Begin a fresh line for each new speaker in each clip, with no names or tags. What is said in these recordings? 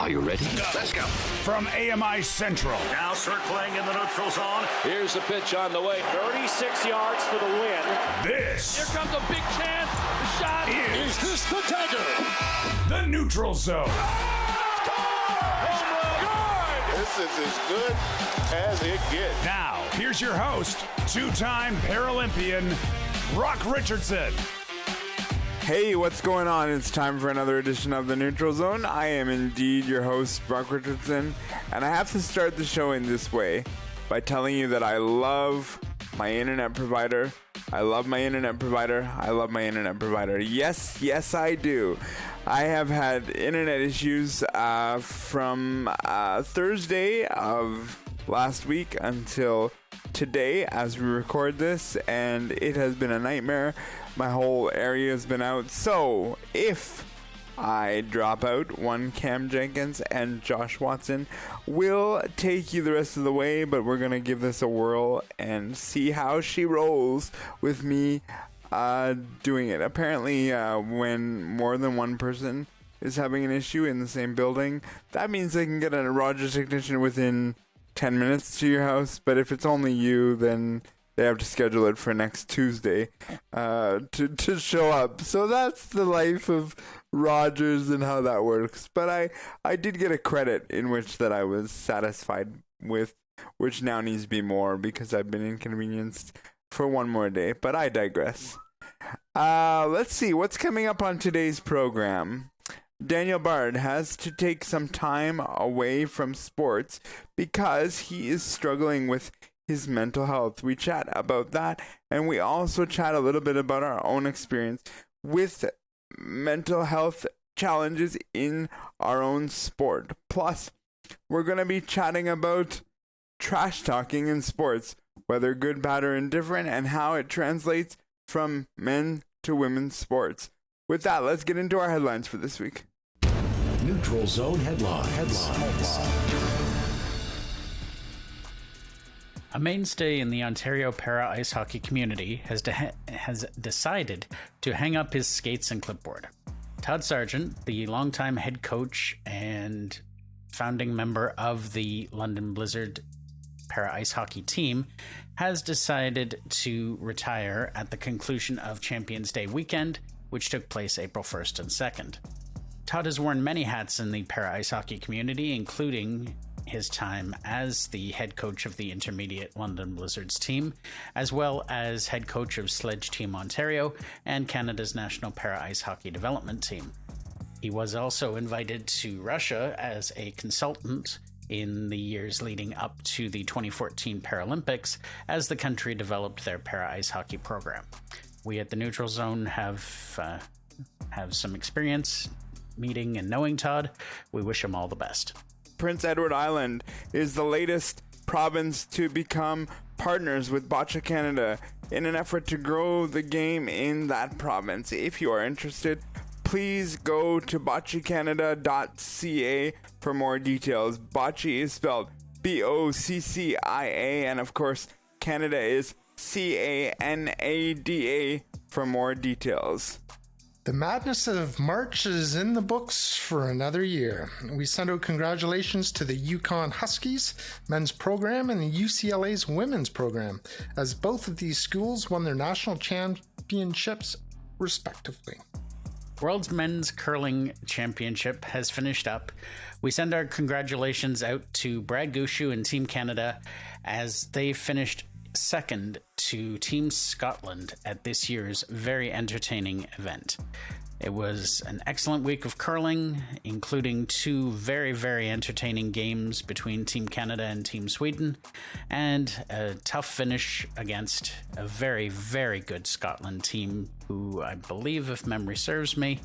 Are you ready?
Let's go.
From AMI Central.
Now circling in the neutral zone.
Here's the pitch on the way. 36 yards for the win.
This.
Here comes a big chance. The shot.
Is
this the dagger?
The neutral zone.
This is as good as it gets.
Now, here's your host, two-time Paralympian, Brock Richardson.
Hey, what's going on? It's time for another edition of The Neutral Zone. I am indeed your host, Brock Richardson, and I have to start the show in this way by telling you that I love my internet provider. I love my internet provider. I love my internet provider. Yes, I do. I have had internet issues from Thursday of last week until today as we record this, and it has been a nightmare. My whole area has been out. So if I drop out, one Cam Jenkins and Josh Watson will take you the rest of the way, but we're going to give this a whirl and see how she rolls with me doing it. Apparently, when more than one person is having an issue in the same building, that means they can get a Rogers technician within 10 minutes to your house, but if it's only you, then they have to schedule it for next Tuesday to show up. So that's the life of Rogers and how that works. But I did get a credit in which that I was satisfied with, which now needs to be more because I've been inconvenienced for one more day. But I digress. Let's see what's coming up on today's program. Daniel Bard has to take some time away from sports because he is struggling with his mental health. We chat about that, and we also chat a little bit about our own experience with mental health challenges in our own sport. Plus, we're going to be chatting about trash talking in sports, whether good, bad, or indifferent, and how it translates from men to women's sports. With that, let's get into our headlines for this week.
Neutral Zone headlines.
A mainstay in the Ontario para ice hockey community has decided to hang up his skates and clipboard. Todd Sargent, the longtime head coach and founding member of the London Blizzard para ice hockey team, has decided to retire at the conclusion of Champions Day weekend, which took place April 1st and 2nd. Todd has worn many hats in the para ice hockey community, including his time as the head coach of the intermediate London Blizzards team, as well as head coach of Sledge Team Ontario and Canada's national para ice hockey development team. He was also invited to Russia as a consultant in the years leading up to the 2014 Paralympics as the country developed their para ice hockey program. We at the Neutral Zone have some experience meeting and knowing Todd. We wish him all the best.
Prince Edward Island is the latest province to become partners with Bocce Canada in an effort to grow the game in that province. If you are interested, please go to boccecanada.ca for more details. Bocce is spelled B-O-C-C-I-A, and of course, Canada is C-A-N-A-D-A for more details.
The madness of March is in the books for another year. We send out congratulations to the Yukon Huskies men's program and the UCLA's women's program, as both of these schools won their national championships respectively.
World's Men's Curling Championship has finished up. We send our congratulations out to Brad Gushu and Team Canada as they finished second to Team Scotland at this year's very entertaining event. It was an excellent week of curling, including two very, very entertaining games between Team Canada and Team Sweden, and a tough finish against a very, very good Scotland team who, I believe, if memory serves me,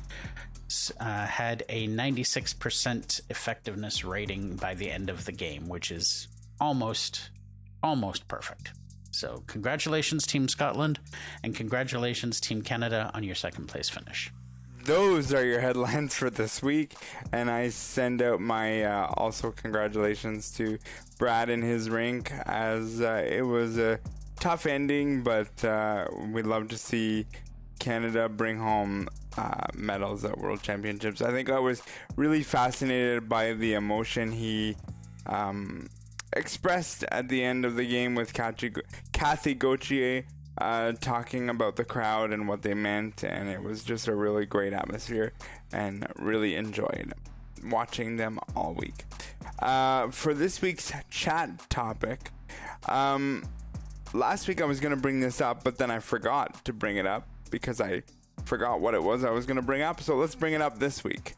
had a 96% effectiveness rating by the end of the game, which is almost perfect. So congratulations, Team Scotland, and congratulations, Team Canada, on your second place finish.
Those are your headlines for this week, and I send out my also congratulations to Brad and his rink, as it was a tough ending, but we'd love to see Canada bring home medals at World Championships. I think I was really fascinated by the emotion he expressed at the end of the game with Kathy Gauthier talking about the crowd and what they meant, and it was just a really great atmosphere, and really enjoyed watching them all week. For this week's chat topic, last week I was going to bring this up, but then I forgot to bring it up because I forgot what it was I was going to bring up, so let's bring it up this week.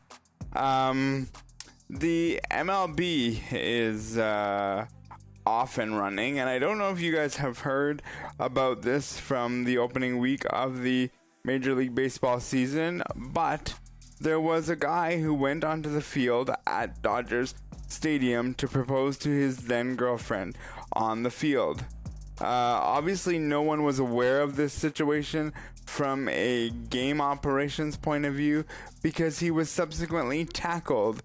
The MLB is off and running, and I don't know if you guys have heard about this from the opening week of the Major League Baseball season, but there was a guy who went onto the field at Dodgers Stadium to propose to his then girlfriend on the field. Obviously, no one was aware of this situation from a game operations point of view because he was subsequently tackled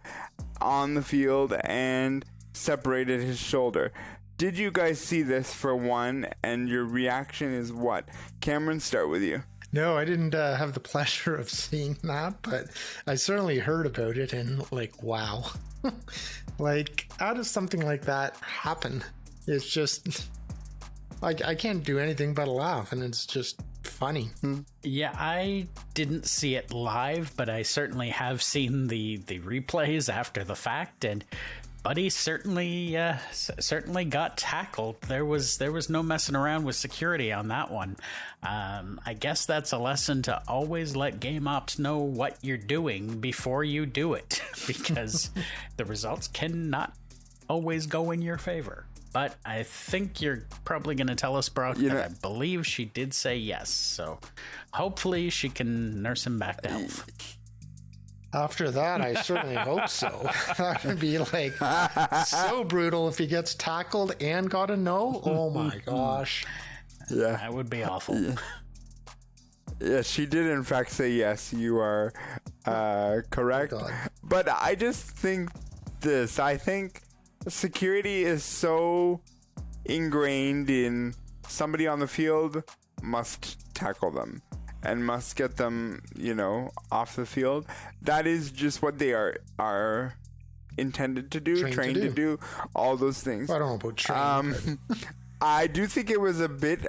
on the field and separated his shoulder. Did you guys see this for one, and your reaction is what? Cameron, start with you.
No, I didn't have the pleasure of seeing that, but I certainly heard about it and wow. Like, how does something like that happen? It's just, I can't do anything but laugh, and it's just funny.
Yeah, I didn't see it live, but I certainly have seen the replays after the fact, and Buddy certainly got tackled. There was no messing around with security on that one. I guess that's a lesson to always let game ops know what you're doing before you do it, because the results cannot always go in your favor. But I think you're probably going to tell us, Brock, that I believe she did say yes. So hopefully she can nurse him back to health.
After that, I certainly hope so. That would be like so brutal if he gets tackled and got a no. Oh my gosh.
Yeah.
That would be awful.
Yeah, she did in fact say yes. You are correct. But I just think this. I think security is so ingrained in somebody on the field must tackle them and must get them, off the field. That is just what they are intended to do, trained to do, all those things.
I don't know about trained.
I do think it was a bit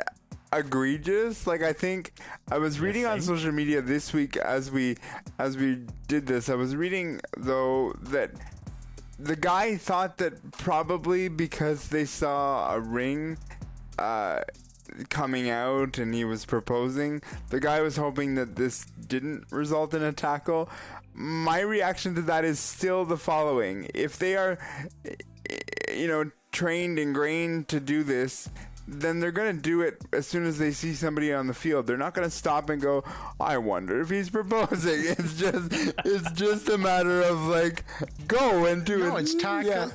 egregious. Like, I think I was reading on social media this week as we did this. I was reading though that the guy thought that probably because they saw a ring coming out and he was proposing, the guy was hoping that this didn't result in a tackle. My reaction to that is still the following: if they are trained, ingrained to do this, then they're going to do it as soon as they see somebody on the field. They're not going to stop and go, I wonder if he's proposing. It's just a matter of go and do it.
No, it's tackle. Yeah.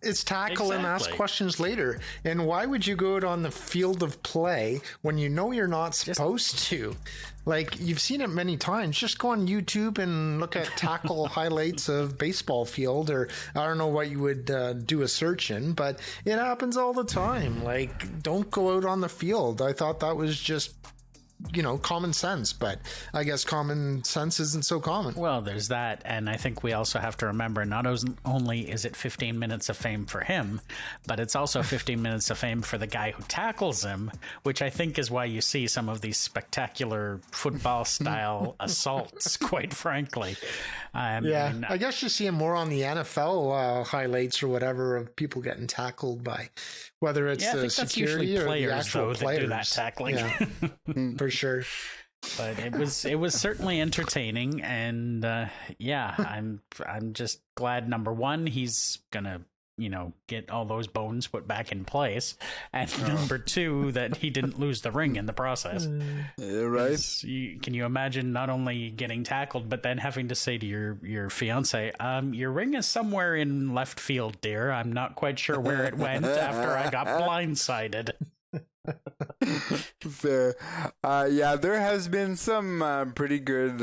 It's tackle and ask questions later. And why would you go out on the field of play when you know you're not supposed to? You've seen it many times. Just go on YouTube and look at tackle highlights of baseball field, or I don't know what you would do a search in, but it happens all the time. Don't go out on the field. I thought that was just common sense, but I guess common sense isn't so common.
Well, there's that, and I think we also have to remember not only is it 15 minutes of fame for him, but it's also 15 minutes of fame for the guy who tackles him, which I think is why you see some of these spectacular football-style assaults, quite frankly.
I guess you see him more on the NFL highlights or whatever of people getting tackled by, whether it's the security or the actual players
that do that tackling.
Yeah. For sure.
But it was certainly entertaining, and I'm just glad, number one, he's gonna get all those bones put back in place, and number two, that he didn't lose the ring in the process.
Right.
Can you imagine not only getting tackled, but then having to say to your fiance, your ring is somewhere in left field, dear. I'm not quite sure where it went after I got blindsided.
Fair. There has been some pretty good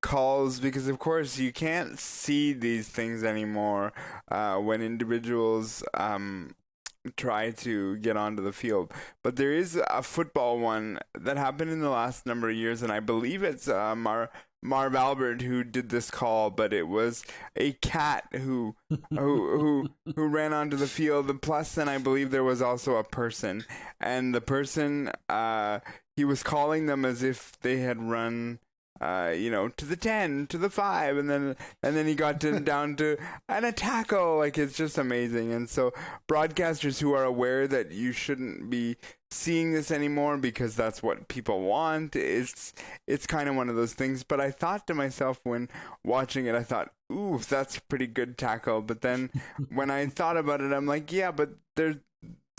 calls, because of course you can't see these things anymore when individuals try to get onto the field. But there is a football one that happened in the last number of years, and I believe it's Marv Albert who did this call, but it was a cat who ran onto the field. And plus, then I believe there was also a person, and the person he was calling them as if they had run to the 10, to the 5, and then he got down to a tackle. Like, it's just amazing. And so broadcasters who are aware that you shouldn't be seeing this anymore because that's what people want, it's kind of one of those things. But I thought to myself when watching it, I thought, ooh, that's a pretty good tackle. But then when I thought about it, I'm like, yeah, but they're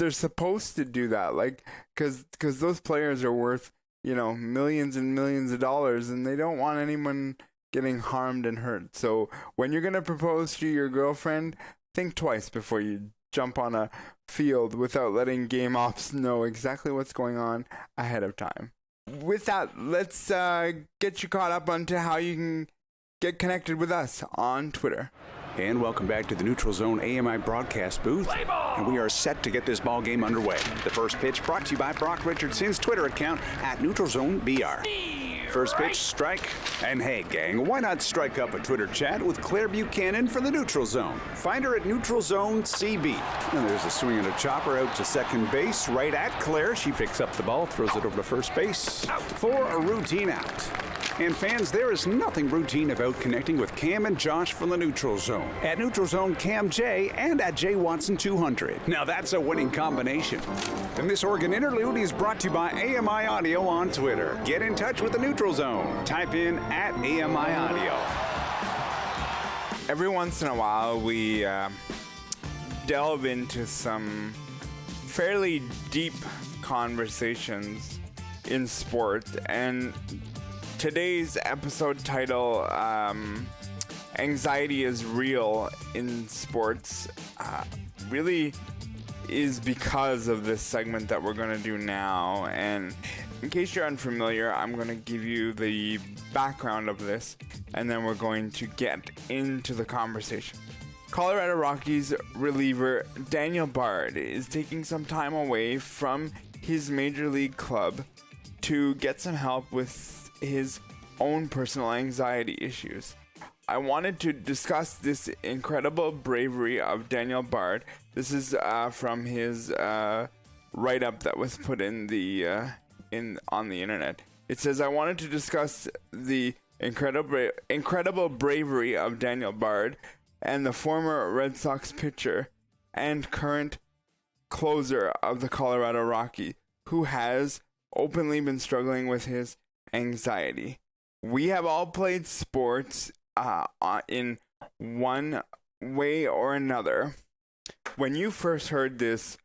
supposed to do that, like, because those players are worth millions and millions of dollars, and they don't want anyone getting harmed and hurt. So when you're going to propose to your girlfriend, think twice before you jump on a field without letting game ops know exactly what's going on ahead of time. With that, let's get you caught up onto how you can get connected with us on Twitter.
And welcome back to the Neutral Zone AMI broadcast booth. And we are set to get this ball game underway. The first pitch brought to you by Brock Richardson's Twitter account at NeutralZoneBR. First pitch, strike. And hey, gang, why not strike up a Twitter chat with Claire Buchanan for the Neutral Zone? Find her at Neutral Zone CB. And there's a swing and a chopper out to second base, right at Claire. She picks up the ball, throws it over to first base for a routine out. And fans, there is nothing routine about connecting with Cam and Josh from the Neutral Zone. At Neutral Zone Cam J and at J Watson 200. Now that's a winning combination. And this Oregon interlude is brought to you by AMI Audio on Twitter. Get in touch with the Neutral Zone. Type in at AMI Audio.
Every once in a while, we delve into some fairly deep conversations in sport, and today's episode title, Anxiety is Real in Sports, really is because of this segment that we're going to do now. And in case you're unfamiliar, I'm going to give you the background of this, and then we're going to get into the conversation. Colorado Rockies reliever Daniel Bard is taking some time away from his major league club to get some help with his own personal anxiety issues. I wanted to discuss this incredible bravery of Daniel Bard. This is from his write-up that was put in the on the internet. It says, I wanted to discuss the incredible bravery of Daniel Bard and the former Red Sox pitcher and current closer of the Colorado Rockies, who has openly been struggling with his anxiety. We have all played sports in one way or another. When you first heard this,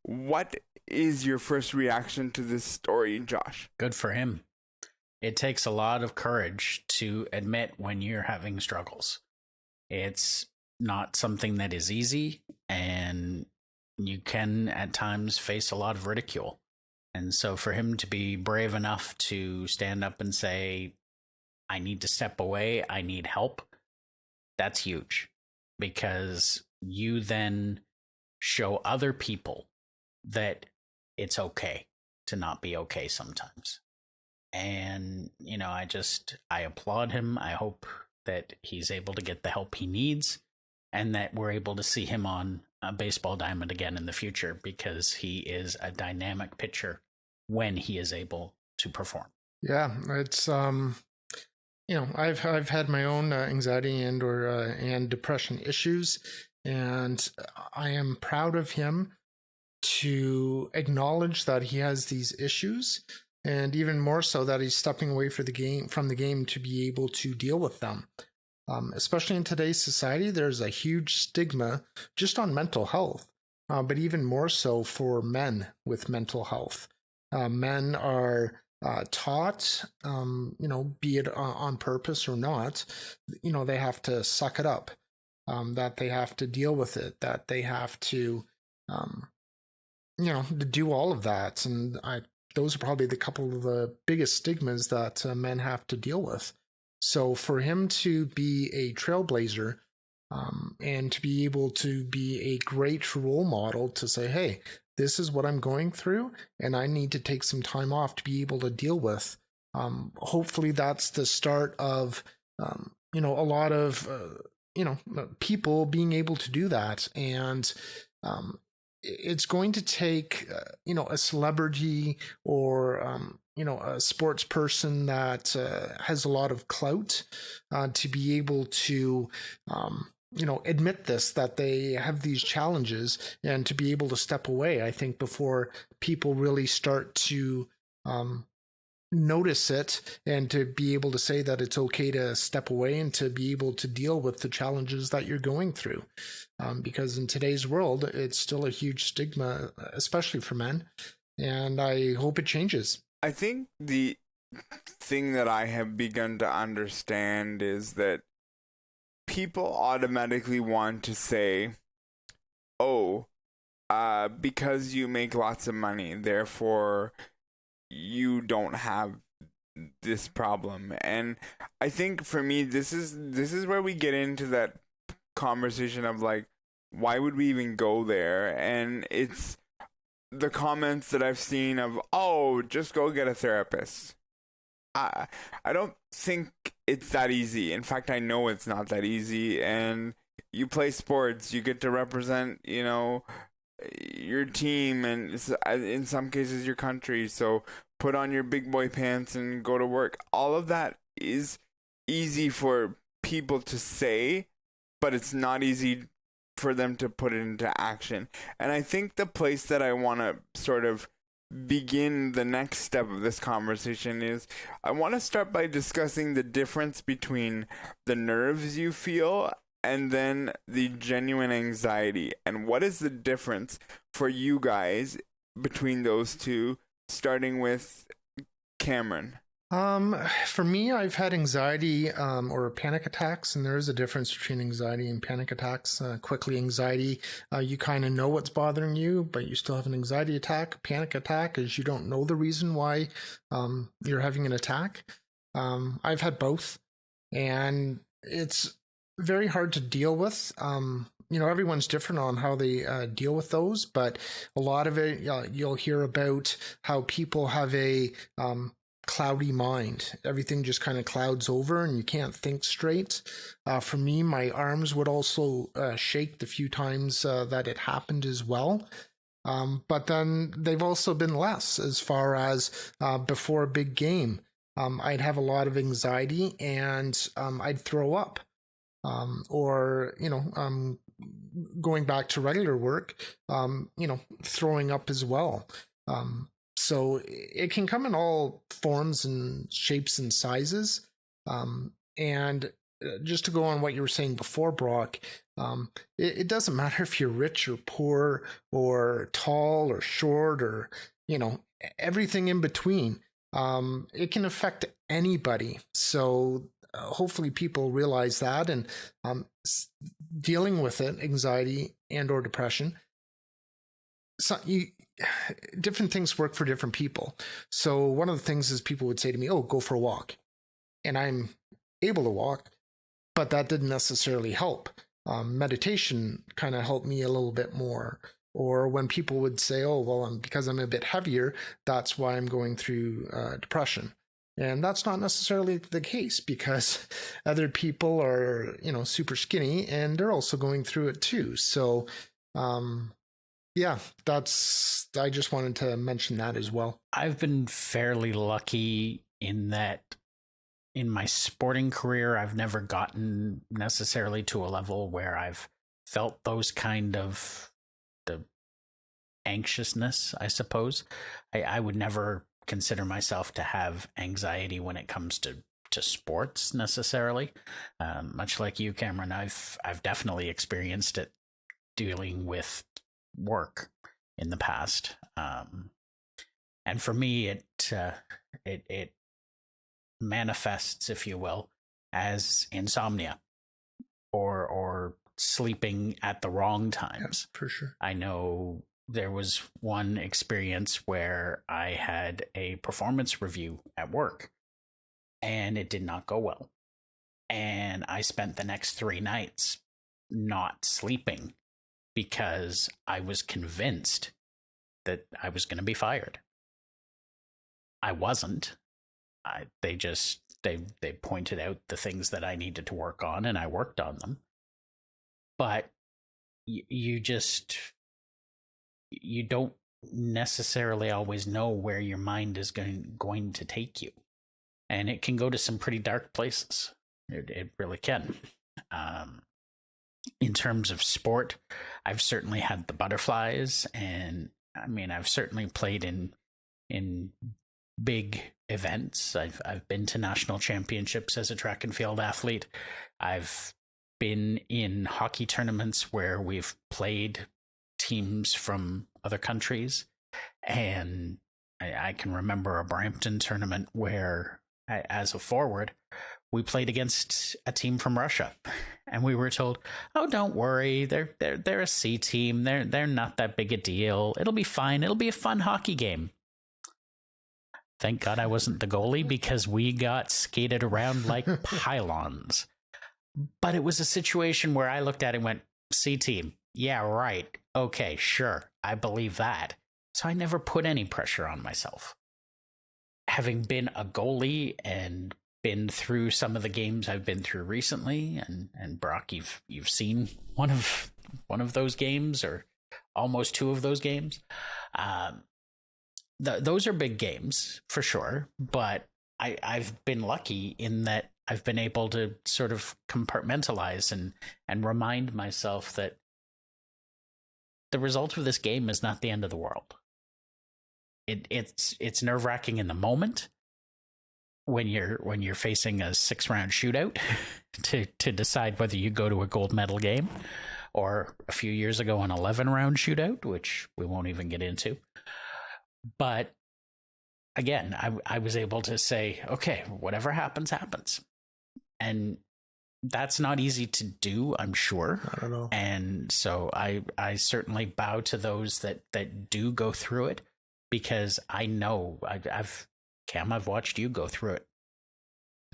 what is your first reaction to this story, Josh?
Good for him. It takes a lot of courage to admit when you're having struggles. It's not something that is easy, and you can at times face a lot of ridicule. And so for him to be brave enough to stand up and say, I need to step away, I need help, that's huge, because you then show other people that it's okay to not be okay sometimes. And, I applaud him. I hope that he's able to get the help he needs, and that we're able to see him on a baseball diamond again in the future, because he is a dynamic pitcher when he is able to perform.
Yeah, it's I've had my own anxiety and depression issues, and I am proud of him to acknowledge that he has these issues, and even more so that he's stepping away from the game to be able to deal with them. Especially in today's society, there's a huge stigma just on mental health, but even more so for men with mental health. Men are taught, be it on purpose or not, they have to suck it up, that they have to deal with it, that they have to, to do all of that. And those are probably the couple of the biggest stigmas that men have to deal with. So for him to be a trailblazer and to be able to be a great role model to say, hey, this is what I'm going through, and I need to take some time off to be able to deal with. Hopefully that's the start of, a lot of, people being able to do that. And it's going to take, a celebrity or, a sports person that has a lot of clout to be able to, admit that they have these challenges, and to be able to step away, I think, before people really start to notice it, and to be able to say that it's okay to step away and to be able to deal with the challenges that you're going through. Because in today's world, it's still a huge stigma, especially for men, and I hope it changes.
I think the thing that I have begun to understand is that people automatically want to say, oh, because you make lots of money, therefore you don't have this problem. And I think for me, this is where we get into that conversation of like, why would we even go there? And it's the comments that I've seen of, oh, just go get a therapist. I don't think it's that easy. In fact, I know it's not that easy. And you play sports, you get to represent, your team, and in some cases your country. So put on your big boy pants and go to work. All of that is easy for people to say, but it's not easy for them to put it into action. And I think the place that I want to sort of begin the next step of this conversation is I want to start by discussing the difference between the nerves you feel and then the genuine anxiety. And what is the difference for you guys between those two, starting with Cameron?
For me, I've had anxiety or panic attacks, and there is a difference between anxiety and panic attacks. Quickly, anxiety, you kind of know what's bothering you, but you still have an anxiety attack. Panic attack is you don't know the reason why you're having an attack. I've had both, and it's very hard to deal with. Everyone's different on how they deal with those, but a lot of it, you'll hear about how people have a cloudy mind. Everything just kind of clouds over and you can't think straight. For me, my arms would also shake the few times that it happened as well. But then they've also been less as far as before a big game. I'd have a lot of anxiety and I'd throw up. Or going back to regular work, throwing up as well. So it can come in all forms and shapes and sizes. And just to go on what you were saying before, Brock, it doesn't matter if you're rich or poor or tall or short or, everything in between. It can affect anybody. So hopefully people realize that, and dealing with it, anxiety and or depression, different things work for different people. So one of the things is people would say to me, oh, go for a walk. And I'm able to walk, but that didn't necessarily help. Meditation kind of helped me a little bit more. Or when people would say, oh, well, because I'm a bit heavier, that's why I'm going through depression. And that's not necessarily the case, because other people are, super skinny and they're also going through it too. So, I just wanted to mention that as well.
I've been fairly lucky in that in my sporting career, I've never gotten necessarily to a level where I've felt those kind of the anxiousness, I suppose. I would never consider myself to have anxiety when it comes to sports necessarily. Much like you, Cameron, I've definitely experienced it dealing with work in the past. And for me, it manifests, if you will, as insomnia or sleeping at the wrong times.
Yeah, for sure.
I know there was one experience where I had a performance review at work and it did not go well. And I spent the next 3 nights not sleeping because I was convinced that I was going to be fired. I wasn't. They pointed out the things that I needed to work on, and I worked on them. But you don't necessarily always know where your mind is going to take you, and it can go to some pretty dark places. It really can. In terms of sport, I've certainly had the butterflies, and I mean, I've certainly played in big events. I've been to national championships as a track and field athlete. I've been in hockey tournaments where we've played teams from other countries, and I can remember a Brampton tournament where, as a forward, we played against a team from Russia, and we were told, "Oh, don't worry, they're a C team. They're not that big a deal. It'll be fine. It'll be a fun hockey game." Thank God I wasn't the goalie, because we got skated around like pylons. But it was a situation where I looked at it and went, "C team, yeah, right. Okay, sure, I believe that." So I never put any pressure on myself. Having been a goalie and been through some of the games I've been through recently, and Brock, you've seen one of those games, or almost two of those games. Those are big games for sure, but I've been lucky in that I've been able to sort of compartmentalize and remind myself that the result of this game is not the end of the world. It's nerve-wracking in the moment when you're facing a 6-round shootout to decide whether you go to a gold medal game, or a few years ago an 11-round shootout, which we won't even get into. But again, I was able to say, okay, whatever happens, happens. And that's not easy to do, I'm sure.
I don't know.
And so I certainly bow to those that do go through it, because I know I've watched you go through it,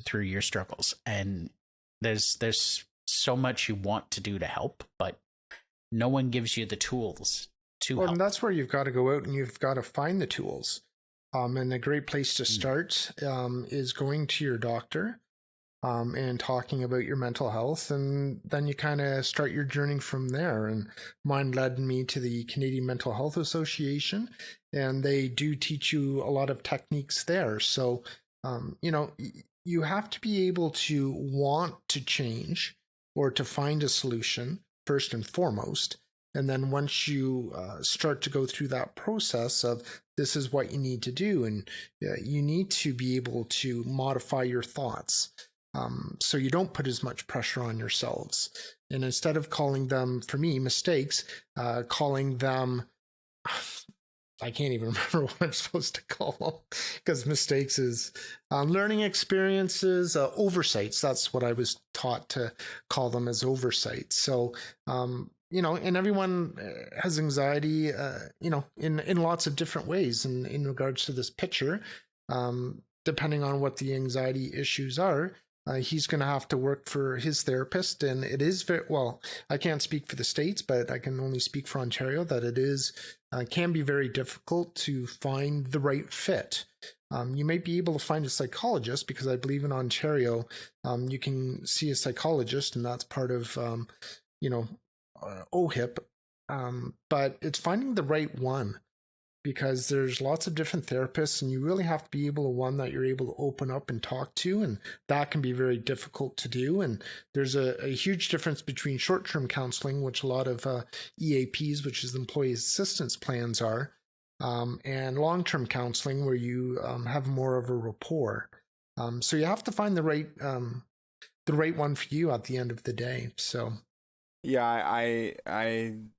through your struggles. And there's so much you want to do to help, but no one gives you the tools to help.
And that's where you've got to go out and you've got to find the tools. And a great place to start is going to your doctor and talking about your mental health. And then you kind of start your journey from there. And mine led me to the Canadian Mental Health Association, and they do teach you a lot of techniques there. So, you have to be able to want to change or to find a solution first and foremost. And then once you start to go through that process of this is what you need to do, and you need to be able to modify your thoughts so you don't put as much pressure on yourselves. And instead of calling them, for me, mistakes, calling them, I can't even remember what I'm supposed to call them, because mistakes is learning experiences, oversights. That's what I was taught to call them, as oversights. So, and everyone has anxiety, in lots of different ways. And in regards to this picture, depending on what the anxiety issues are, he's going to have to work for his therapist. And it is I can't speak for the States, but I can only speak for Ontario, that it is, can be very difficult to find the right fit. You may be able to find a psychologist, because I believe in Ontario, you can see a psychologist, and that's part of, OHIP, but it's finding the right one, because there's lots of different therapists, and you really have to be able to one that you're able to open up and talk to, and that can be very difficult to do. And there's a huge difference between short-term counseling, which a lot of EAPs, which is employee assistance plans, are, and long-term counseling, where you have more of a rapport. So you have to find the right one for you at the end of the day. So.
Yeah, I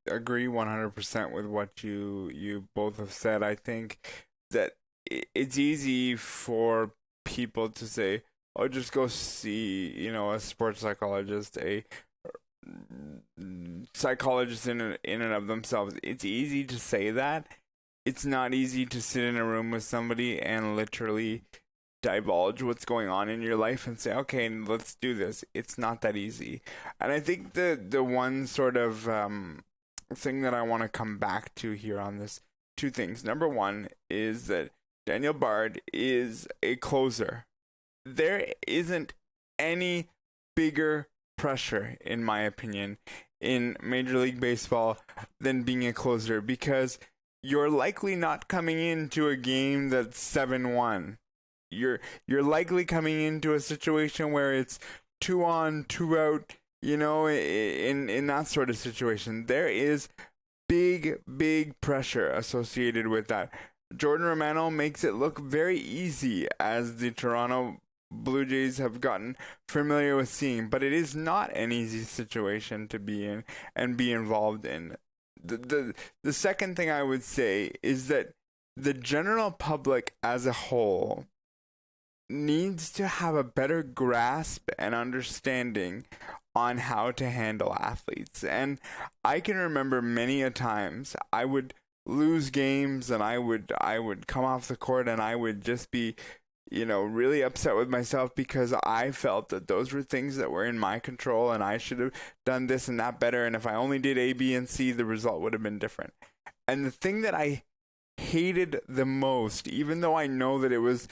agree 100% with what you both have said. I think that it's easy for people to say, "Oh, just go see, a sports psychologist, a psychologist in and of themselves." It's easy to say that. It's not easy to sit in a room with somebody and literally divulge what's going on in your life and say, okay, let's do this. It's not that easy. And I think the one sort of thing that I want to come back to here on this, two things. Number one is that Daniel Bard is a closer. There isn't any bigger pressure, in my opinion, in Major League Baseball than being a closer, because you're likely not coming into a game that's 7-1. You're likely coming into a situation where it's 2 on, 2 out, you know, in that sort of situation. There is big pressure associated with that. Jordan Romano makes it look very easy, as the Toronto Blue Jays have gotten familiar with seeing, but it is not an easy situation to be in and be involved in. The second thing I would say is that the general public as a whole needs to have a better grasp and understanding on how to handle athletes. And I can remember many a times I would lose games and I would come off the court and I would just be, you know, really upset with myself because I felt that those were things that were in my control and I should have done this and that better, and if I only did A, B, and C, the result would have been different. And the thing that I hated the most, even though I know that it was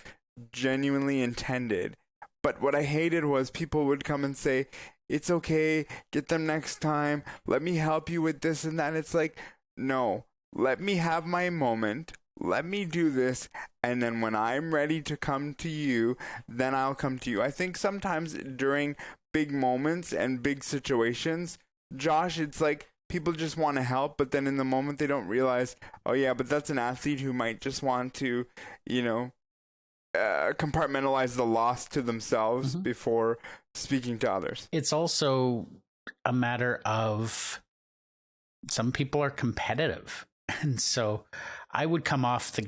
genuinely intended, but what I hated was people would come and say, it's okay, get them next time, let me help you with this and that. It's like, no, let me have my moment, let me do this, and then when I'm ready to come to you, then I'll come to you. I think sometimes during big moments and big situations, Josh, it's like people just want to help, but then in the moment they don't realize, oh yeah, but that's an athlete who might just want to, you know, compartmentalize the loss to themselves before speaking to others. It's
also a matter of some people are competitive. And so I would come off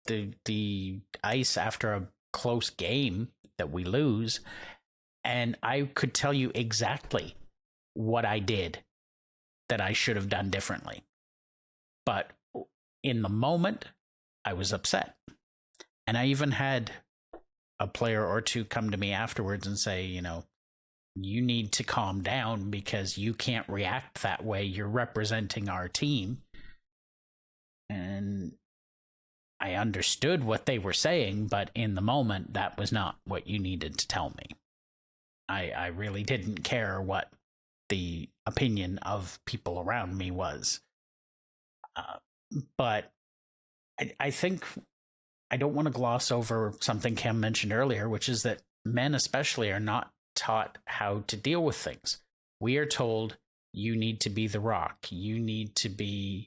the ice after a close game that we lose, and I could tell you exactly what I did that I should have done differently. But in the moment, I was upset. And I even had a player or two come to me afterwards and say, you know, you need to calm down because you can't react that way. You're representing our team. And I understood what they were saying, but in the moment, that was not what you needed to tell me. I really didn't care what the opinion of people around me was. But I think I don't want to gloss over something Cam mentioned earlier, which is that men especially are not taught how to deal with things. We are told you need to be the rock. You need to be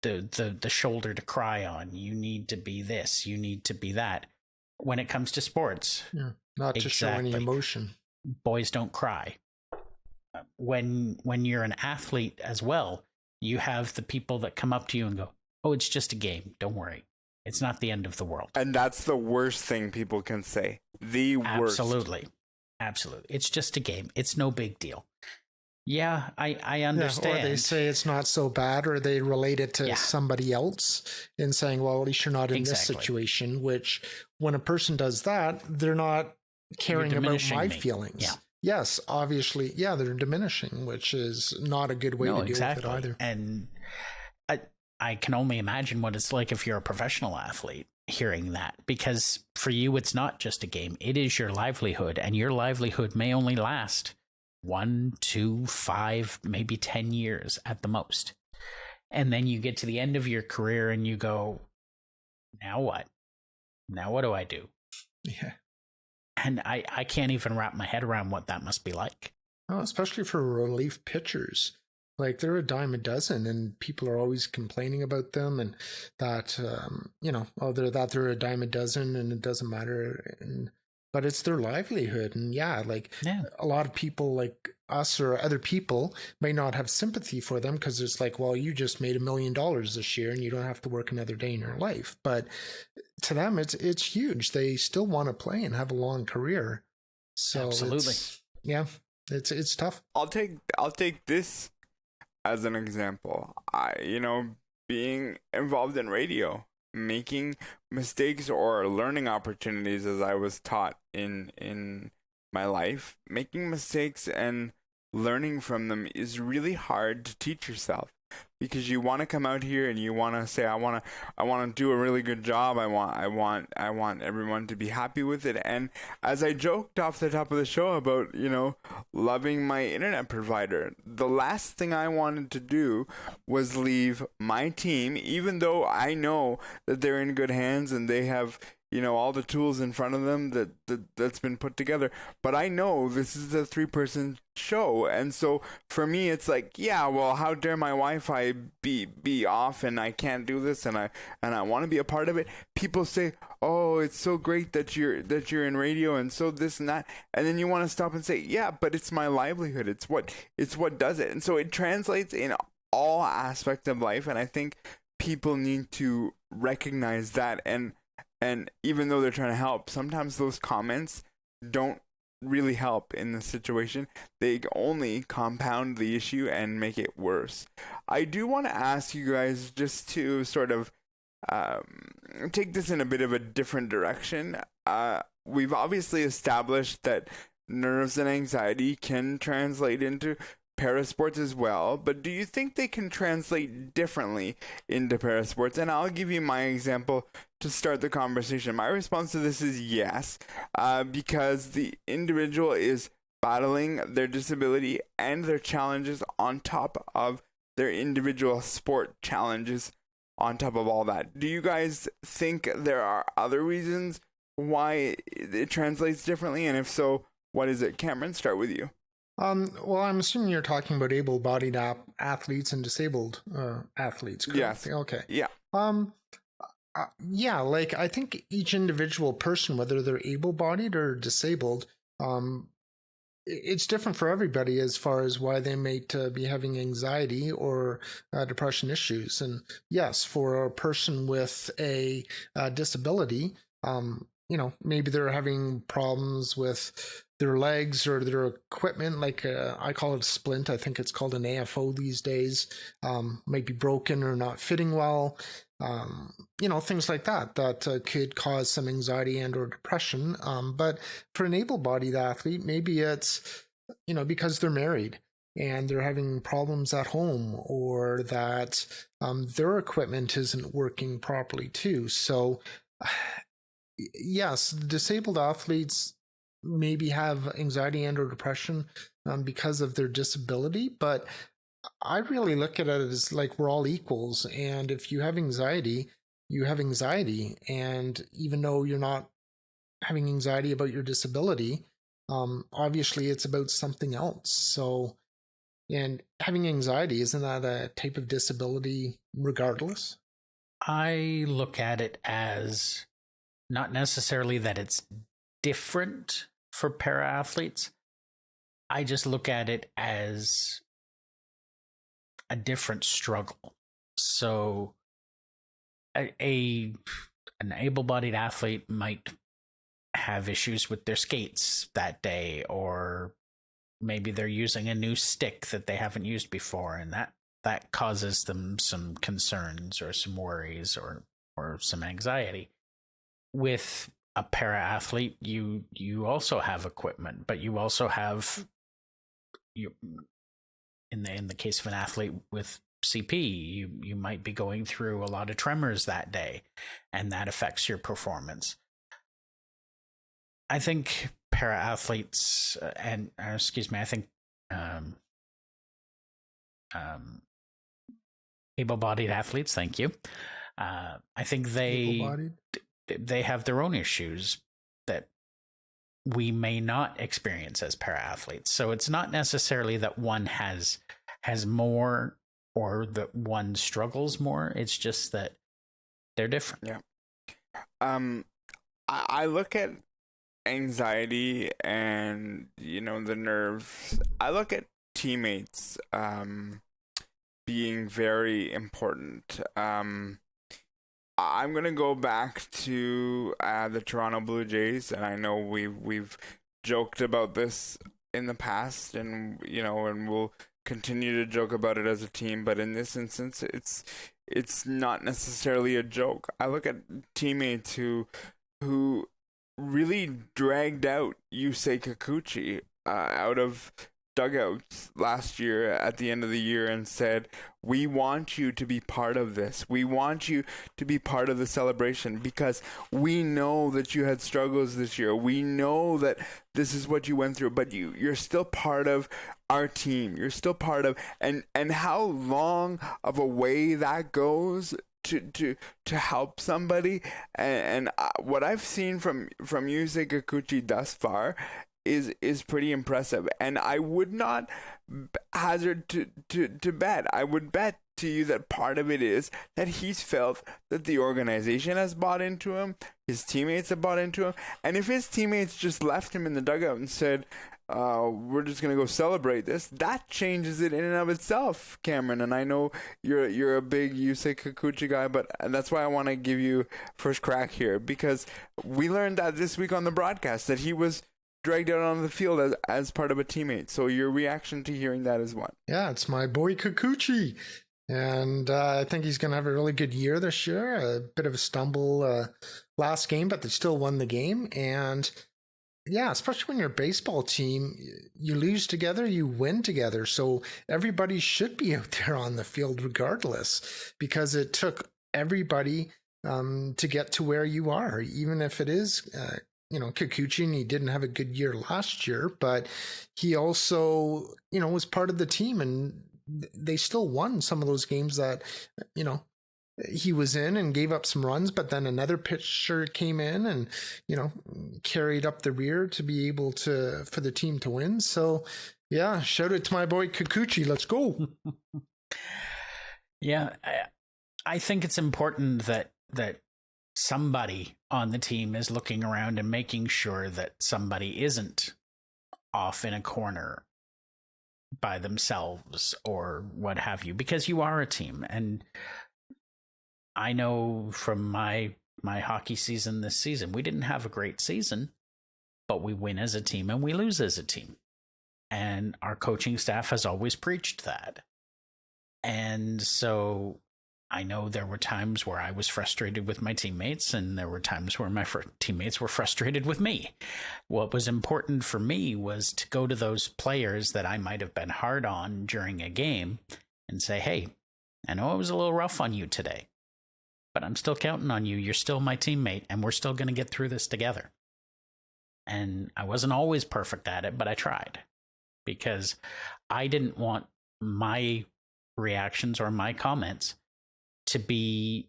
the shoulder to cry on. You need to be this. You need to be that. When it comes to sports,
not to show any emotion.
Boys don't cry. When you're an athlete as well, you have the people that come up to you and go, "Oh, it's just a game. Don't worry. It's not the end of the world."
And that's the worst thing people can say. The worst.
Absolutely. It's just a game. It's no big deal. Yeah, I understand.
Yeah, or they say it's not so bad, or they relate it to somebody else and saying, well, at least you're not in this situation, which when a person does that, they're not caring about my feelings.
Yeah.
Yes, obviously, they're diminishing, which is not a good way to deal with it either.
And I can only imagine what it's like if you're a professional athlete hearing that, because for you, it's not just a game. It is your livelihood, and your livelihood may only last 1, 2, 5, maybe 10 years at the most. And then you get to the end of your career and you go, now what? Now what do I do?
Yeah.
And I can't even wrap my head around what that must be like.
Oh, especially for relief pitchers. Like, they're a dime a dozen, and people are always complaining about them, and that, they're a dime a dozen, and it doesn't matter. But it's their livelihood. And a lot of people like us or other people may not have sympathy for them because it's like, well, you just made $1 million this year and you don't have to work another day in your life. But to them, it's huge. They still want to play and have a long career. So
absolutely.
It's tough.
I'll take this as an example. Being involved in radio making mistakes or learning opportunities, as I was taught in my life. Making mistakes and learning from them is really hard to teach yourself, because you want to come out here and you want to say, I want to do a really good job. I want everyone to be happy with it. And as I joked off the top of the show about, loving my internet provider, the last thing I wanted to do was leave my team, even though I know that they're in good hands and they have, all the tools in front of them that's been put together. But I know this is a 3-person show. And so for me, it's like, yeah, well, how dare my Wi-Fi be off and I can't do this and I want to be a part of it. People say, oh, it's so great that you're in radio and so this and that. And then you want to stop and say, yeah, but it's my livelihood. It's what does it. And so it translates in all aspects of life. And I think people need to recognize that. And even though they're trying to help, sometimes those comments don't really help in the situation. They only compound the issue and make it worse. I do want to ask you guys just to sort of take this in a bit of a different direction. We've obviously established that nerves and anxiety can translate into parasports as well, but do you think they can translate differently into parasports? And I'll give you my example to start the conversation. My response to this is yes, because the individual is battling their disability and their challenges on top of their individual sport challenges on top of all that. Do you guys think there are other reasons why it translates differently? And if so, what is it? Cameron, start with you.
Well, I'm assuming you're talking about able-bodied athletes and disabled athletes, correct?
Yes.
Okay.
Yeah.
Yeah, like I think each individual person, whether they're able-bodied or disabled, it's different for everybody as far as why they might be having anxiety or depression issues. And yes, for a person with a disability, maybe they're having problems with their legs or their equipment, like I call it a splint. I think it's called an AFO these days. Might be broken or not fitting well. Things like that could cause some anxiety and or depression. But for an able-bodied athlete, maybe it's, because they're married and they're having problems at home, or that their equipment isn't working properly too. So yes, disabled athletes maybe have anxiety and or depression because of their disability, but I really look at it as like we're all equals. And if you have anxiety, you have anxiety. And even though you're not having anxiety about your disability, obviously it's about something else. So, and having anxiety, isn't that a type of disability regardless?
I look at it as not necessarily that it's different for para athletes. I just look at it as a different struggle. So an able-bodied athlete might have issues with their skates that day, or maybe they're using a new stick that they haven't used before, and that causes them some concerns or some worries or some anxiety. With a para athlete, you also have equipment, but you also have in the case of an athlete with CP, you might be going through a lot of tremors that day, and that affects your performance. I think para athletes I think able-bodied athletes, thank you. I think they have their own issues that we may not experience as para athletes. So it's not necessarily that one has more or that one struggles more. It's just that they're different.
Yeah. I look at anxiety and, the nerves. I look at teammates being very important. I'm gonna go back to the Toronto Blue Jays, and I know we've joked about this in the past, and and we'll continue to joke about it as a team, but in this instance, it's not necessarily a joke. I look at teammates who really dragged out Yusei Kikuchi out of dugouts last year at the end of the year and said, we want you to be part of this. We want you to be part of the celebration because we know that you had struggles this year. We know that this is what you went through, but you're still part of our team. You're still part of, and how long of a way that goes to help somebody. And what I've seen from Yusei Kikuchi thus far is pretty impressive, and I would not hazard to bet. I would bet to you that part of it is that he's felt that the organization has bought into him, his teammates have bought into him, and if his teammates just left him in the dugout and said, we're just gonna go celebrate this, that changes it in and of itself, Cameron. And I know you're a big Yusei Kikuchi guy, but that's why I want to give you first crack here, because we learned that this week on the broadcast that he was dragged out on the field as part of a teammate. So your reaction to hearing that is what?
Yeah, it's my boy Kikuchi. And I think he's going to have a really good year this year. A bit of a stumble last game, but they still won the game. And yeah, especially when you're a baseball team, you lose together, you win together. So everybody should be out there on the field regardless, because it took everybody to get to where you are, even if it is Kikuchi, and he didn't have a good year last year, but he also, was part of the team, and they still won some of those games that, he was in and gave up some runs, but then another pitcher came in and, carried up the rear to be able for the team to win. So yeah, shout out to my boy Kikuchi. Let's go.
Yeah. I think it's important that somebody on the team is looking around and making sure that somebody isn't off in a corner by themselves or what have you, because you are a team. And I know from my hockey season this season, we didn't have a great season, but we win as a team and we lose as a team. And our coaching staff has always preached that. And so I know there were times where I was frustrated with my teammates, and there were times where my teammates were frustrated with me. What was important for me was to go to those players that I might have been hard on during a game and say, hey, I know it was a little rough on you today, but I'm still counting on you. You're still my teammate, and we're still going to get through this together. And I wasn't always perfect at it, but I tried, because I didn't want my reactions or my comments to be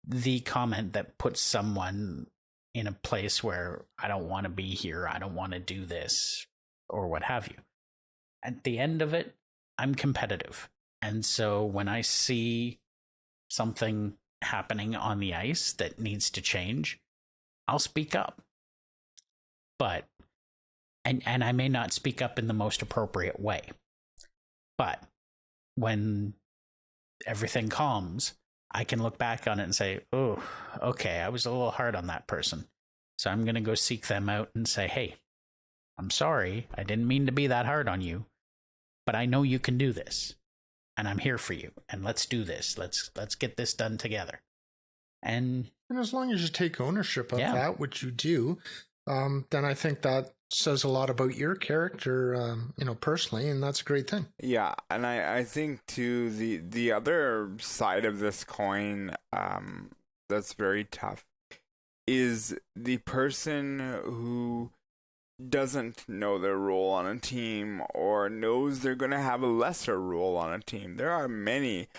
the comment that puts someone in a place where I don't want to be here, I don't want to do this, or what have you. At the end of it, I'm competitive. And so when I see something happening on the ice that needs to change, I'll speak up. But, and I may not speak up in the most appropriate way, but when everything calms, I can look back on it and say, oh, okay, I was a little hard on that person. So I'm going to go seek them out and say, hey, I'm sorry. I didn't mean to be that hard on you, but I know you can do this, and I'm here for you, and let's do this. Let's get this done together. And
as long as you take ownership of that, which you do, then I think that says a lot about your character, personally, and that's a great thing.
Yeah, and I think too the other side of this coin that's very tough is the person who doesn't know their role on a team or knows they're going to have a lesser role on a team. There are many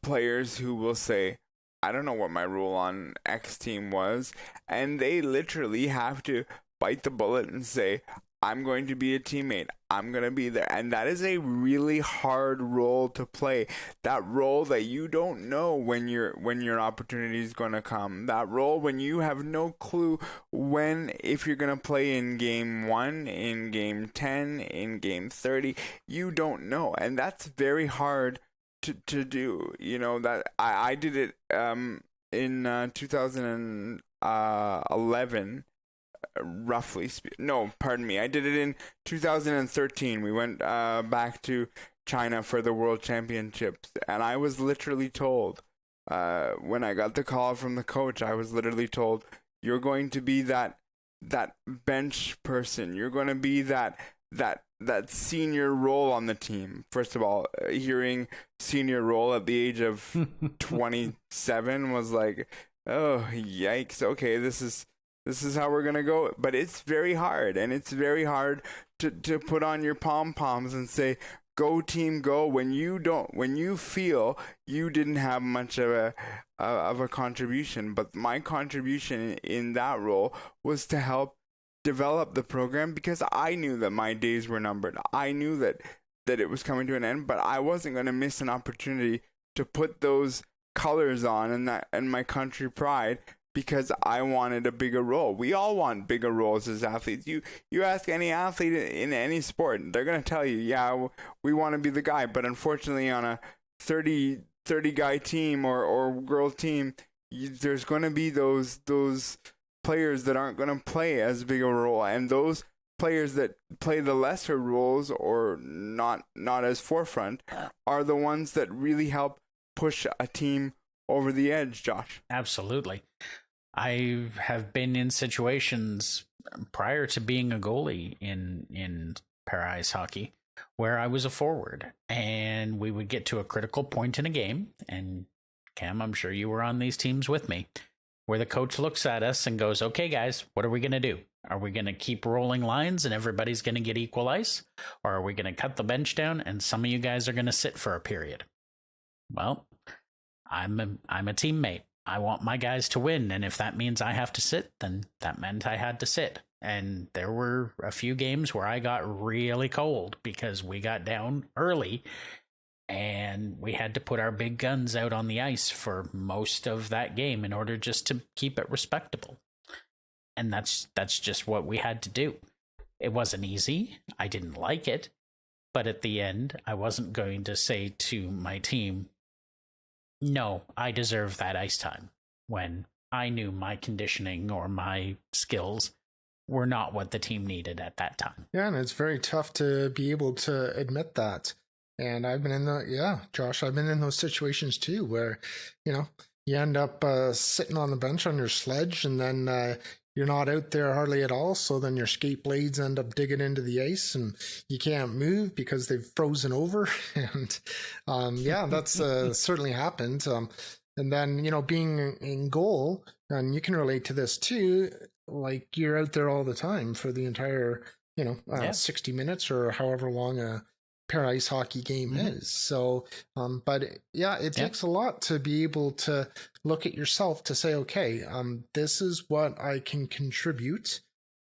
players who will say, I don't know what my role on X team was, and they literally have to bite the bullet and say, I'm going to be a teammate. I'm going to be there. And that is a really hard role to play. That role that you don't know when your opportunity is going to come. That role when you have no clue if you're going to play in game 1, in game 10, in game 30. You don't know. And that's very hard to do. That I did it in 2011. I did it in 2013. We went back to China for the World Championships. And I was literally told, when I got the call from the coach, I was literally told, you're going to be that bench person. You're going to be that senior role on the team. First of all, hearing senior role at the age of 27 was like, oh, yikes. Okay, this is how we're going to go. But it's very hard, and it's very hard to put on your pom-poms and say, go team, go, when you feel you didn't have much of a contribution. But my contribution in that role was to help develop the program, because I knew that my days were numbered. I knew that it was coming to an end, but I wasn't going to miss an opportunity to put those colors on and my country pride, because I wanted a bigger role. We all want bigger roles as athletes. You ask any athlete in any sport, they're going to tell you, yeah, we want to be the guy. But unfortunately, on a 30 guy team or girl team, there's going to be those players that aren't going to play as big a role, and those players that play the lesser roles or not as forefront are the ones that really help push a team over the edge. Josh?
Absolutely. I have been in situations prior to being a goalie in para ice hockey where I was a forward, and we would get to a critical point in a game, and Cam, I'm sure you were on these teams with me, where the coach looks at us and goes, okay, guys, what are we going to do? Are we going to keep rolling lines and everybody's going to get equal ice? Or are we going to cut the bench down and some of you guys are going to sit for a period? Well, I'm a teammate. I want my guys to win. And if that means I have to sit, then that meant I had to sit. And there were a few games where I got really cold because we got down early and we had to put our big guns out on the ice for most of that game in order just to keep it respectable. And that's just what we had to do. It wasn't easy. I didn't like it. But at the end, I wasn't going to say to my team, no, I deserve that ice time, when I knew my conditioning or my skills were not what the team needed at that time.
Yeah, and it's very tough to be able to admit that. And I've been Josh, I've been in those situations too, where, you end up sitting on the bench on your sledge, and then you're not out there hardly at all. So then your skate blades end up digging into the ice and you can't move because they've frozen over. And that's certainly happened. And then, being in goal, and you can relate to this too, like you're out there all the time for the entire, 60 minutes or however long a para ice hockey game is. So, it takes a lot to be able to look at yourself to say, okay, this is what I can contribute,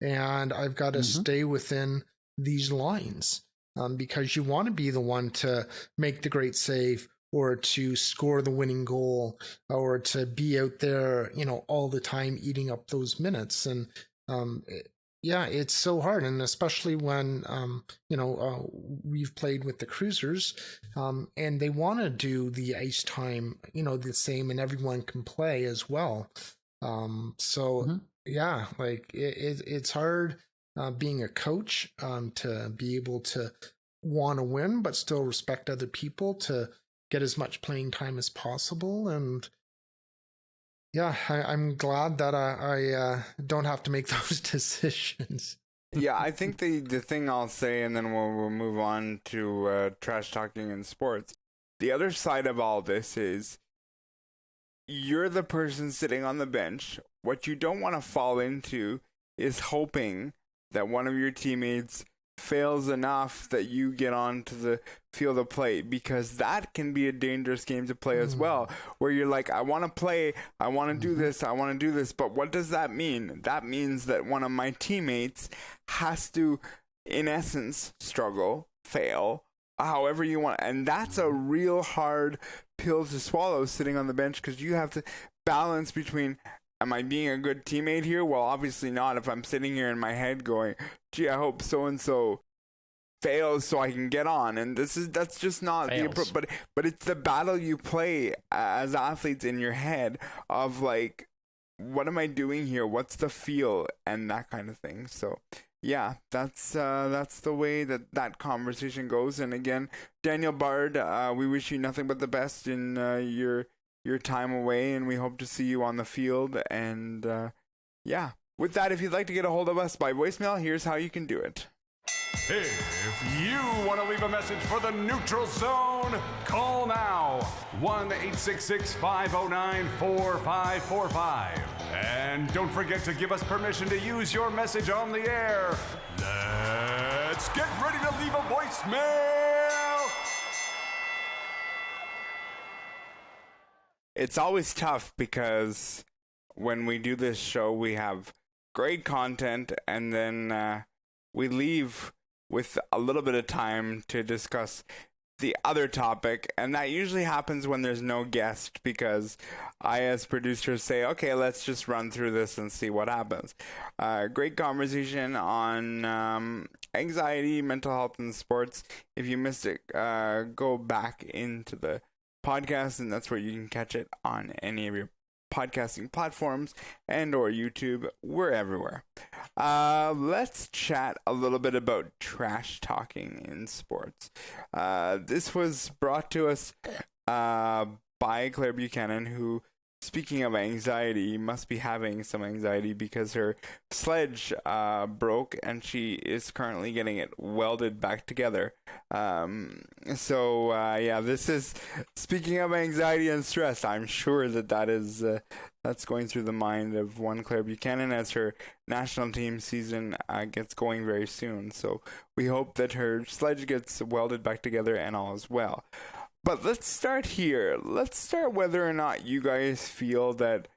and I've got to stay within these lines, because you want to be the one to make the great save or to score the winning goal or to be out there, all the time eating up those minutes. And, it's so hard, and especially when, we've played with the cruisers, and they want to do the ice time, the same, and everyone can play as well. It's hard being a coach to be able to want to win, but still respect other people to get as much playing time as possible. And I'm glad that I don't have to make those decisions.
Yeah, I think the thing I'll say, and then we'll move on to trash talking in sports. The other side of all this is you're the person sitting on the bench. What you don't want to fall into is hoping that one of your teammates fails enough that you get onto the field of play, because that can be a dangerous game to play as well, where you're like, I want to play, I want to do this, I want to do this, but what does that mean? That means that one of my teammates has to, in essence, struggle, fail, however you want, and that's a real hard pill to swallow sitting on the bench, because you have to balance between, am I being a good teammate here? Well, obviously not if I'm sitting here in my head going, gee, I hope so-and-so fails so I can get on. And that's just not the approach. But it's the battle you play as athletes in your head of like, what am I doing here? What's the feel? And that kind of thing. So yeah, that's the way that conversation goes. And again, Daniel Bard, we wish you nothing but the best in your time away, and we hope to see you on the field. And yeah, with that, if you'd like to get a hold of us by voicemail, here's how you can do it.
If you want to leave a message for the Neutral Zone, call now. 1-866-509-4545. And don't forget to give us permission to use your message on the air. Let's get ready to leave a voicemail.
It's always tough because when we do this show, we have great content, and then we leave with a little bit of time to discuss the other topic, and that usually happens when there's no guest, because I, as producers, say, okay, let's just run through this and see what happens. Great conversation on anxiety, mental health, and sports. If you missed it, go back into the podcast, and that's where you can catch it on any of your podcasting platforms and or YouTube. We're everywhere. Let's chat a little bit about trash talking in sports. This was brought to us by Claire Buchanan, who, speaking of anxiety, must be having some anxiety because her sledge broke and she is currently getting it welded back together. Yeah, this is, speaking of anxiety and stress, I'm sure that's going through the mind of one Claire Buchanan as her national team season gets going very soon. So we hope that her sledge gets welded back together and all is well. But let's start here. Let's start whether or not you guys feel that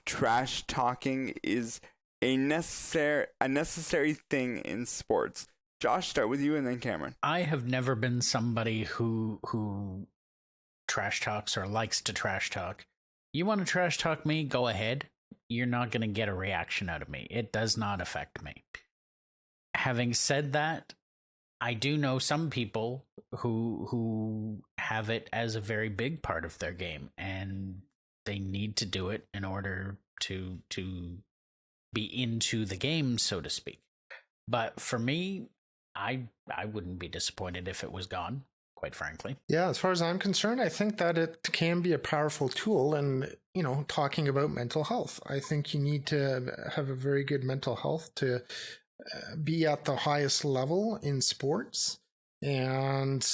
trash talking is a necessary thing in sports. Josh, start with you and then Cameron.
I have never been somebody who trash talks or likes to trash talk. You want to trash talk me? Go ahead. You're not going to get a reaction out of me. It does not affect me. Having said that, I do know some people who have it as a very big part of their game, and they need to do it in order to be into the game, so to speak. But for me, I wouldn't be disappointed if it was gone, quite frankly.
Yeah, as far as I'm concerned, I think that it can be a powerful tool. And, talking about mental health, I think you need to have a very good mental health to be at the highest level in sports. And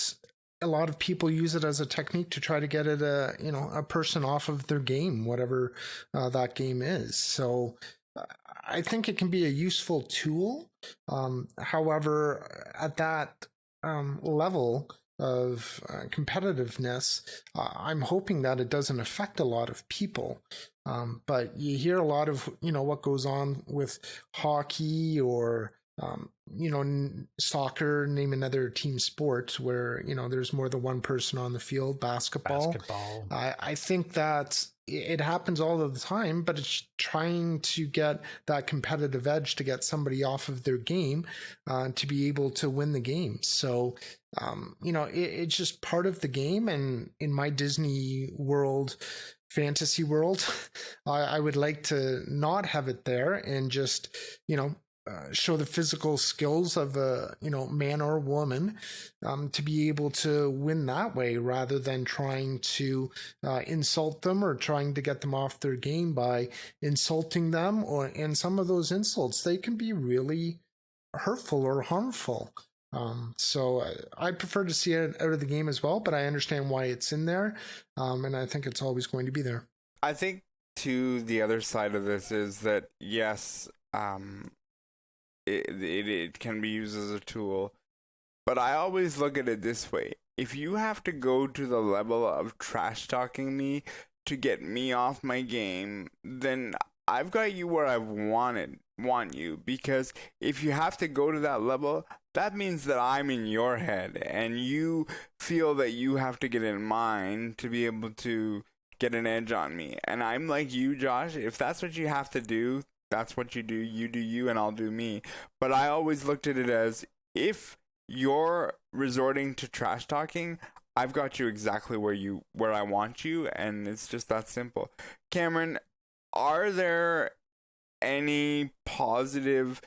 a lot of people use it as a technique to try to get a person off of their game, whatever that game is. So I think it can be a useful tool. However, at that level of competitiveness, I'm hoping that it doesn't affect a lot of people. But you hear a lot of, what goes on with hockey or, soccer, name another team sport where, there's more than one person on the field, basketball. I think that it happens all of the time, but it's trying to get that competitive edge to get somebody off of their game to be able to win the game. So, it's just part of the game. And in my Disney world, fantasy world, I would like to not have it there and just, show the physical skills of a man or woman to be able to win that way, rather than trying to insult them or trying to get them off their game by insulting them. And some of those insults, they can be really hurtful or harmful. So I prefer to see it out of the game as well, but I understand why it's in there, and I think it's always going to be there.
I think too, the other side of this is that yes, it can be used as a tool, but I always look at it this way: if you have to go to the level of trash talking me to get me off my game, then I've got you where I want you, because if you have to go to that level, that means that I'm in your head and you feel that you have to get in mine to be able to get an edge on me. And I'm like you, Josh, if that's what you have to do, that's what you do you, and I'll do me. But I always looked at it as, if you're resorting to trash talking, I've got you exactly where I want you, and it's just that simple. Cameron, are there any positive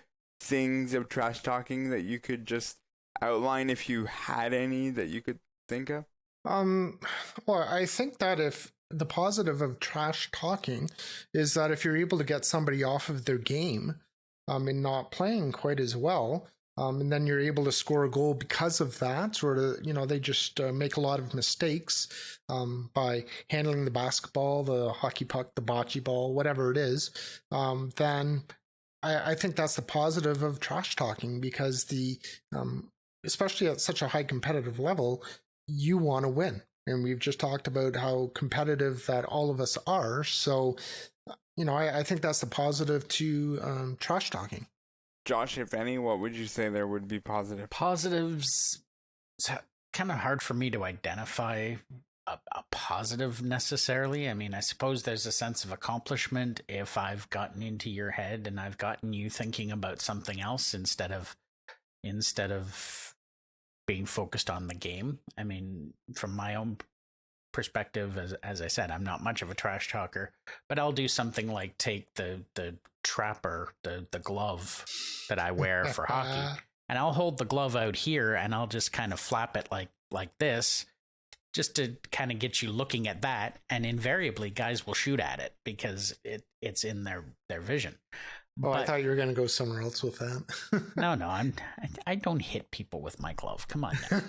things of trash talking that you could just outline, if you had any that you could think of?
Well, I think that if the positive of trash talking is that if you're able to get somebody off of their game and not playing quite as well, and then you're able to score a goal because of that, or they just make a lot of mistakes by handling the basketball, the hockey puck, the bocce ball, whatever it is, then I think that's the positive of trash talking, because especially at such a high competitive level, you want to win. And we've just talked about how competitive that all of us are. So, I think that's the positive to trash talking.
Josh, if any, what would you say there would be positive?
Positives, it's kind of hard for me to identify a positive necessarily. I mean, I suppose there's a sense of accomplishment if I've gotten into your head and I've gotten you thinking about something else instead of being focused on the game. I mean, from my own perspective, as I said, I'm not much of a trash talker, but I'll do something like take the trapper, the glove that I wear for hockey, and I'll hold the glove out here and I'll just kind of flap it like this, just to kind of get you looking at that. And invariably guys will shoot at it because it's in their vision.
Oh, I thought you were going to go somewhere else with that.
No, I don't hit people with my glove. Come on now.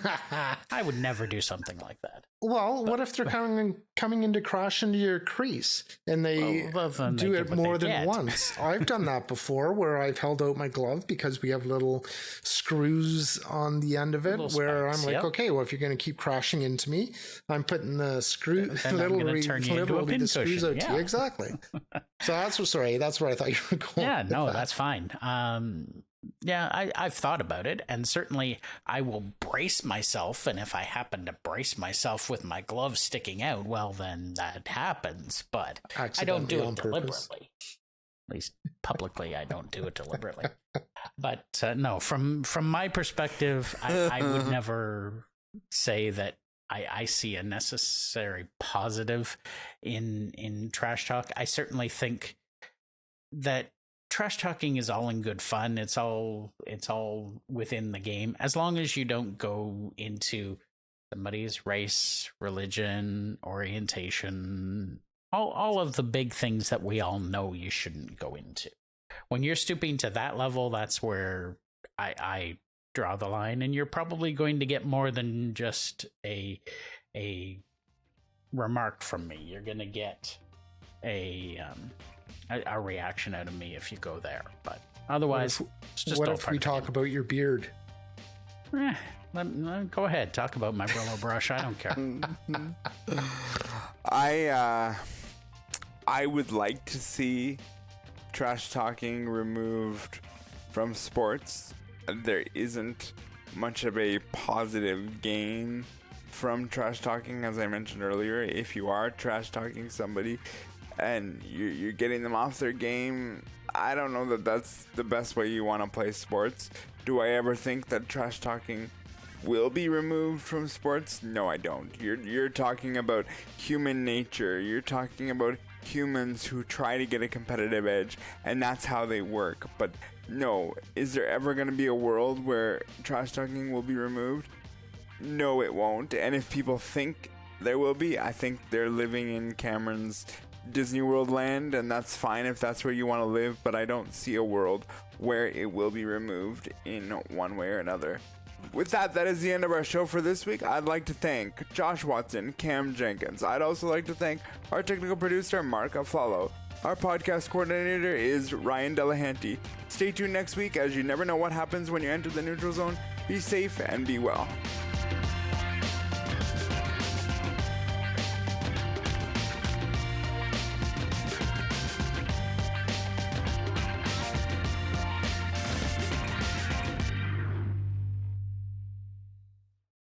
I would never do something like that.
Well, what if they're coming in to crash into your crease and they do it more than once? I've done that before, where I've held out my glove because we have little screws on the end of it, where I'm like, okay, well, if you're going to keep crashing into me, I'm putting the screws out to you. Exactly. So that's where I thought you were going.
Yeah, no, that's fine. I've thought about it, and certainly I will brace myself, and if I happen to brace myself with my glove sticking out, well, then that happens, but I don't do it deliberately. At least publicly, I don't do it deliberately. But no, from my perspective, I would never say that I see a necessary positive in trash talk. I certainly think that trash talking is all in good fun. It's all within the game, as long as you don't go into somebody's race, religion, orientation, all of the big things that we all know you shouldn't go into. When you're stooping to that level, that's where I draw the line, and you're probably going to get more than just a remark from me. You're going to get a reaction out of me if you go there, but otherwise,
what if we talk about your beard?
Go ahead, talk about my Brillo brush. I don't care.
I would like to see trash talking removed from sports. There isn't much of a positive gain from trash talking, as I mentioned earlier. If you are trash talking somebody and you're getting them off their game, I don't know that that's the best way you want to play sports. Do I ever think that trash talking will be removed from sports? No, I don't. You're talking about human nature. You're talking about humans who try to get a competitive edge, and that's how they work. But no, is there ever going to be a world where trash talking will be removed? No, it won't. And if people think there will be, I think they're living in Cameron's Disney World land, and that's fine if that's where you want to live, but I don't see a world where it will be removed in one way or another. With that is the end of our show for this week. I'd like to thank Josh Watson, Cam Jenkins. I'd also like to thank our technical producer, Mark Aflalo. Our podcast coordinator is Ryan Delahanty. Stay tuned next week, as you never know what happens when you enter the neutral zone. Be safe and be well.